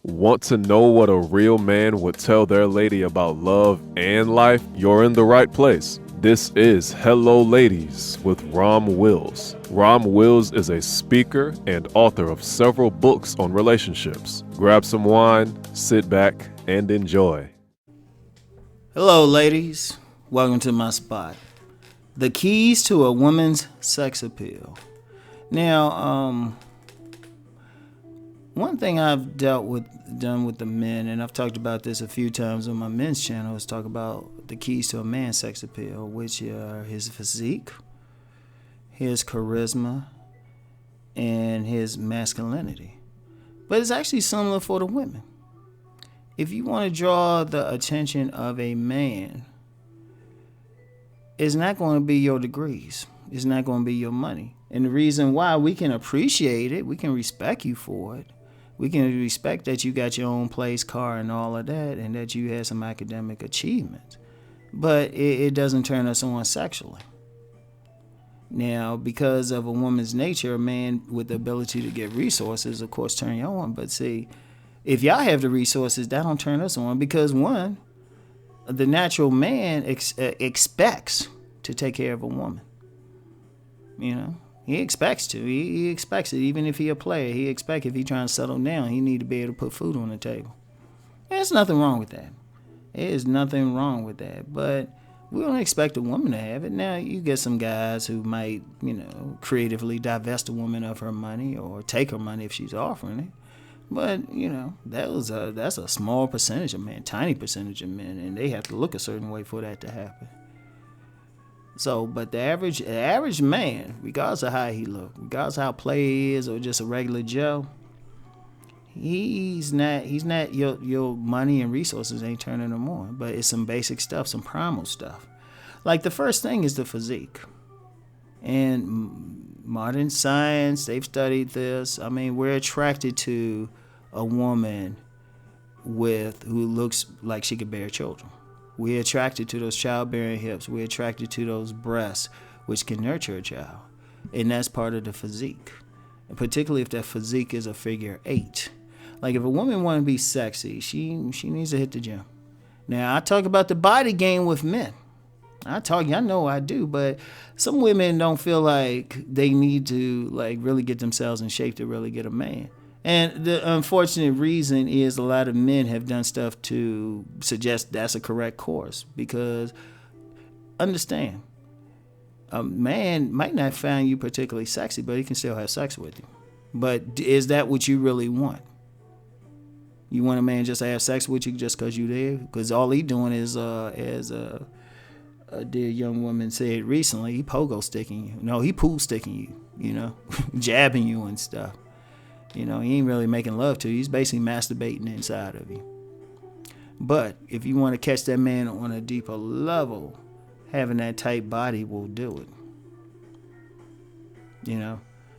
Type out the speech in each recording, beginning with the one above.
Want to know what a real man would tell their lady about love and life? You're in the right place. This is Hello Ladies with Rom Wills. Rom Wills is a speaker and author of several books on relationships. Grab some wine, sit back, and enjoy. Hello, ladies. Welcome to my spot. The keys to a woman's sex appeal. Now, one thing I've done with the men, and I've talked about this a few times on my men's channel, is talk about the keys to a man's sex appeal, which are his physique, his charisma, and his masculinity. But it's actually similar for the women. If you want to draw the attention of a man, it's not going to be your degrees. It's not going to be your money. And the reason why, we can appreciate it, we can respect you for it. We can respect that you got your own place, car, and all of that, and that you had some academic achievements. But it doesn't turn us on sexually. Now, because of a woman's nature, a man with the ability to get resources, of course, turn you on. But see, if y'all have the resources, that don't turn us on because, one, the natural man expects to take care of a woman. You know? He expects to. He expects it. Even if he a player, he expects if he trying to settle down, he need to be able to put food on the table. There's nothing wrong with that. There's nothing wrong with that. But we don't expect a woman to have it. Now, you get some guys who might, creatively divest a woman of her money or take her money if she's offering it. But, that's a small percentage of men, tiny percentage of men, and they have to look a certain way for that to happen. So, but the average man, regardless of how he look, regardless of how play he is or just a regular Joe, he's not your money and resources ain't turning him on. But it's some basic stuff, some primal stuff. Like the first thing is the physique. And modern science, they've studied this. I mean, we're attracted to a woman who looks like she could bear children. We're attracted to those childbearing hips. We're attracted to those breasts, which can nurture a child. And that's part of the physique. And particularly if that physique is a figure 8. Like if a woman want to be sexy, she needs to hit the gym. Now, I talk about the body game with men. I know I do, but some women don't feel like they need to really get themselves in shape to really get a man. And the unfortunate reason is a lot of men have done stuff to suggest that's a correct course. Because, understand, a man might not find you particularly sexy, but he can still have sex with you. But is that what you really want? You want a man just to have sex with you just because you there? Because all he doing is, as a dear young woman said recently, he pogo sticking you. No, he pool sticking you, jabbing you and stuff. He ain't really making love to you. He's basically masturbating inside of you. But if you want to catch that man on a deeper level, having that tight body will do it.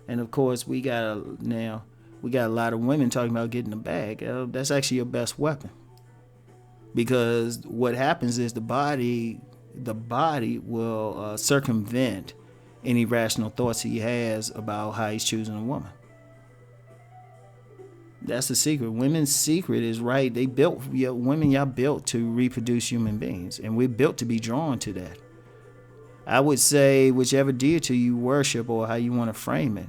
And of course, we got a lot of women talking about getting the bag. That's actually your best weapon. Because what happens is the body will circumvent any rational thoughts he has about how he's choosing a woman. That's the secret. Women's secret is right. Women, y'all built to reproduce human beings, and we're built to be drawn to that. I would say whichever deity you worship or how you want to frame it,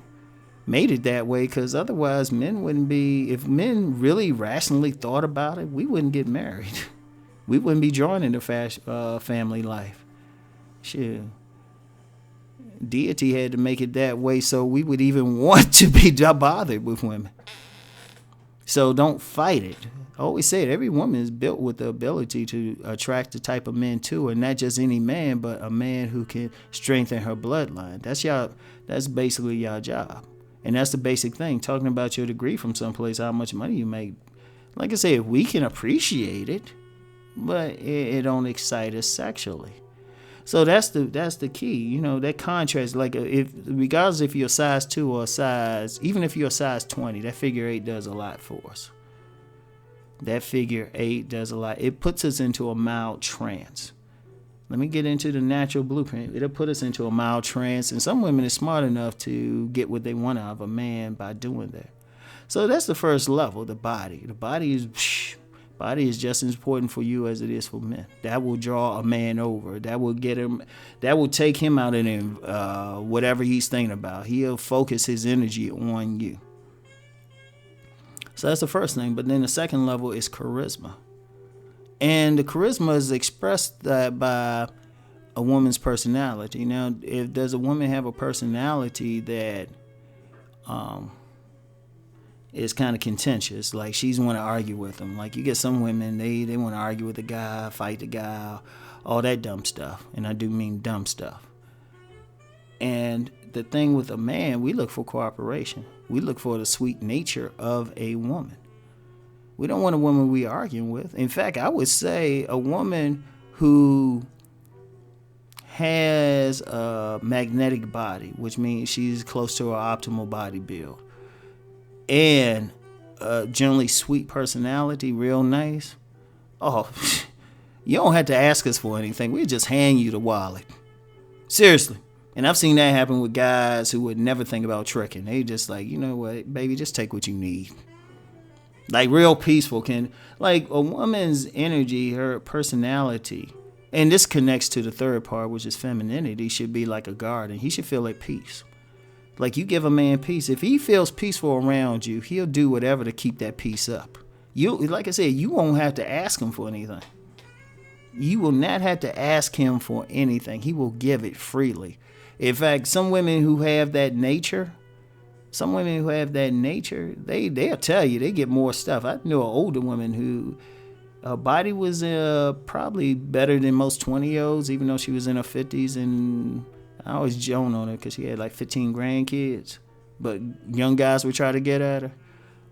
made it that way, because otherwise men wouldn't be, if men really rationally thought about it, we wouldn't get married. We wouldn't be drawn into family life. Shit. Deity had to make it that way so we would even want to be bothered with women. So don't fight it. I always say it, every woman is built with the ability to attract the type of men to her, not just any man, but a man who can strengthen her bloodline. That's basically your job. And that's the basic thing. Talking about your degree from someplace, how much money you make. Like I said, we can appreciate it, but it don't excite us sexually. So that's the key, that contrast. Like regardless if you're a size 2 or even if you're a size 20, that figure 8 does a lot for us. That figure 8 does a lot. It puts us into a mild trance. Let me get into the natural blueprint. It'll put us into a mild trance, and some women are smart enough to get what they want out of a man by doing that. So that's the first level, the body. The body is just as important for you as it is for men. That will draw a man over. That will get him. That will take him out of whatever he's thinking about. He'll focus his energy on you. So that's the first thing. But then the second level is charisma. And the charisma is expressed by a woman's personality. Now, if does a woman have a personality that is kind of contentious, like she's want to argue with him. Like you get some women, they want to argue with the guy, fight the guy, all that dumb stuff. And I do mean dumb stuff. And the thing with a man, we look for cooperation. We look for the sweet nature of a woman. We don't want a woman we arguing with. In fact, I would say a woman who has a magnetic body, which means she's close to her optimal body build, and a generally sweet personality, real nice. Oh, you don't have to ask us for anything. We just hand you the wallet. Seriously. And I've seen that happen with guys who would never think about tricking. They just like, you know what, baby, just take what you need. Like real peaceful like a woman's energy, her personality, and this connects to the third part, which is femininity, should be like a garden. He should feel at peace. Like you give a man peace. If he feels peaceful around you, he'll do whatever to keep that peace up. Like I said, you won't have to ask him for anything. You will not have to ask him for anything. He will give it freely. In fact, some women who have that nature, they'll tell you they get more stuff. I know an older woman who her body was probably better than most 20-year-olds, even though she was in her 50s, and I always joke on her because she had like 15 grandkids, but young guys would try to get at her.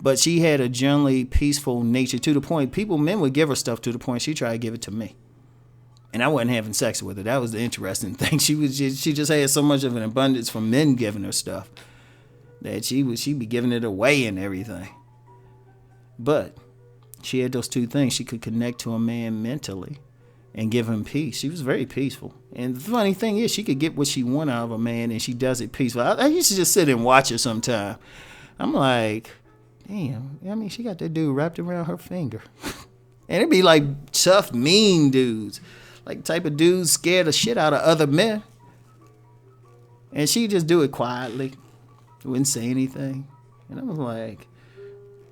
But she had a generally peaceful nature to the point men would give her stuff to the point she tried to give it to me. And I wasn't having sex with her. That was the interesting thing. She just had so much of an abundance from men giving her stuff that she'd be giving it away and everything. But she had those two things. She could connect to a man mentally and give him peace. She was very peaceful. And the funny thing is, she could get what she wanted out of a man, and she does it peaceful. I used to just sit and watch her sometime. I'm like, damn, I mean, she got that dude wrapped around her finger. And it'd be like tough, mean dudes. Like type of dudes scared the shit out of other men. And she'd just do it quietly. Wouldn't say anything. And I was like,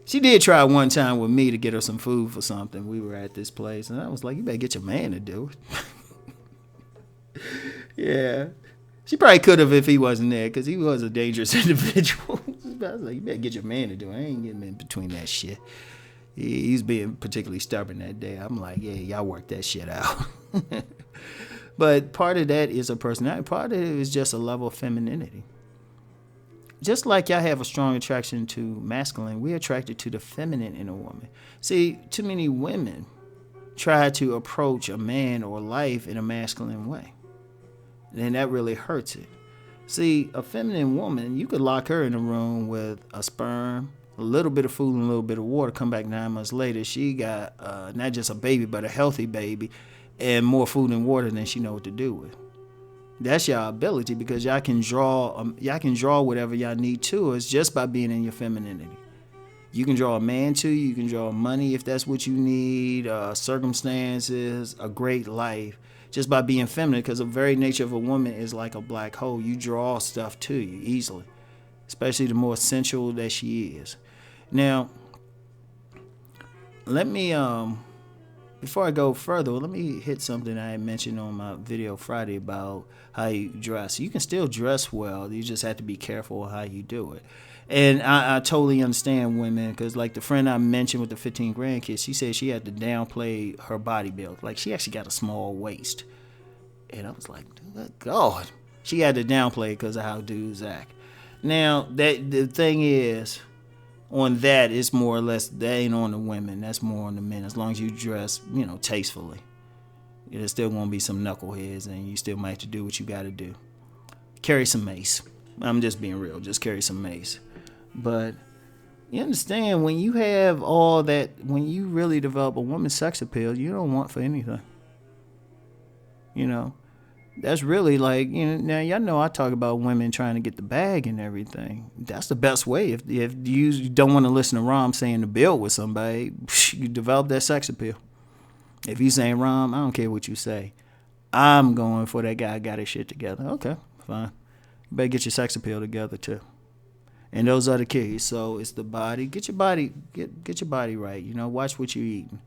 she did try one time with me to get her some food for something. We were at this place, and I was like, you better get your man to do it. Yeah. She probably could have if he wasn't there, because he was a dangerous individual. I was like, you better get your man to do it. I ain't getting in between that shit. He's being particularly stubborn that day. I'm like, yeah, y'all work that shit out. But part of that is a personality. Part of it is just a level of femininity. Just like y'all have a strong attraction to masculine, we're attracted to the feminine in a woman. See, too many women try to approach a man or life in a masculine way. And that really hurts it. See, a feminine woman, you could lock her in a room with a sperm, a little bit of food and a little bit of water. Come back 9 months later, she got not just a baby, but a healthy baby, and more food and water than she know what to do with. That's your ability, because y'all can draw whatever y'all need to us just by being in your femininity. You can draw a man to you. You can draw money if that's what you need, circumstances, a great life, just by being feminine, because the very nature of a woman is like a black hole. You draw stuff to you easily, especially the more sensual that she is. Now, let me before I go further, let me hit something I had mentioned on my video Friday about how you dress. You can still dress well. You just have to be careful how you do it. And I totally understand women, because like the friend I mentioned with the 15 grandkids, she said she had to downplay her body build. Like she actually got a small waist. And I was like, God. She had to downplay it because of how dudes act. Now, the thing is, on that, it's more or less, that ain't on the women. That's more on the men. As long as you dress, tastefully. There's still going to be some knuckleheads, and you still might have to do what you got to do. Carry some mace. I'm just being real. Just carry some mace. But you understand, when you have all that, when you really develop a woman's sex appeal, you don't want for anything. That's really like, now y'all know I talk about women trying to get the bag and everything. That's the best way. If you don't want to listen to Rom saying to build with somebody, you develop that sex appeal. If you saying, Rom, I don't care what you say, I'm going for that guy got his shit together. Okay, fine. You better get your sex appeal together too. And those are the keys. So it's the body. Get your body right. Watch what you're eating.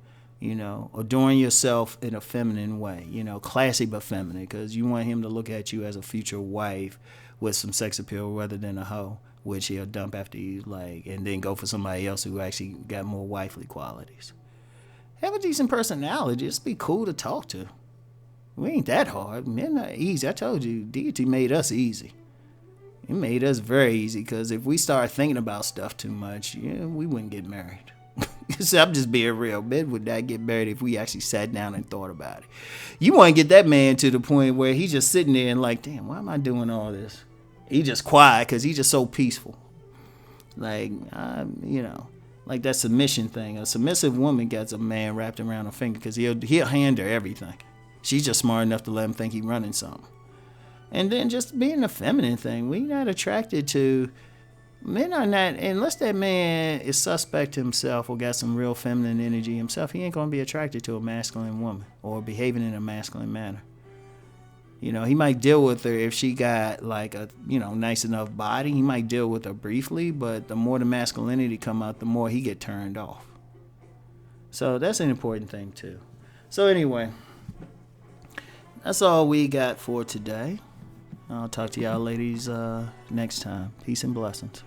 Adorn yourself in a feminine way. Classy but feminine, because you want him to look at you as a future wife with some sex appeal rather than a hoe, which he'll dump after you, and then go for somebody else who actually got more wifely qualities. Have a decent personality. Just be cool to talk to. We ain't that hard. Men are easy. I told you, deity made us easy. It made us very easy, because if we start thinking about stuff too much, we wouldn't get married. So I'm just being real. Men would not get married if we actually sat down and thought about it. You want to get that man to the point where he's just sitting there and like, damn, why am I doing all this? He just quiet because he's just so peaceful. Like that submission thing. A submissive woman gets a man wrapped around her finger because he'll hand her everything. She's just smart enough to let him think he's running something. And then just being a feminine thing. We're not attracted to... Men are not... Unless that man is suspect himself or got some real feminine energy himself, he ain't going to be attracted to a masculine woman or behaving in a masculine manner. He might deal with her if she got like a, nice enough body. He might deal with her briefly, but the more the masculinity come out, the more he get turned off. So that's an important thing too. So anyway, that's all we got for today. I'll talk to y'all ladies next time. Peace and blessings.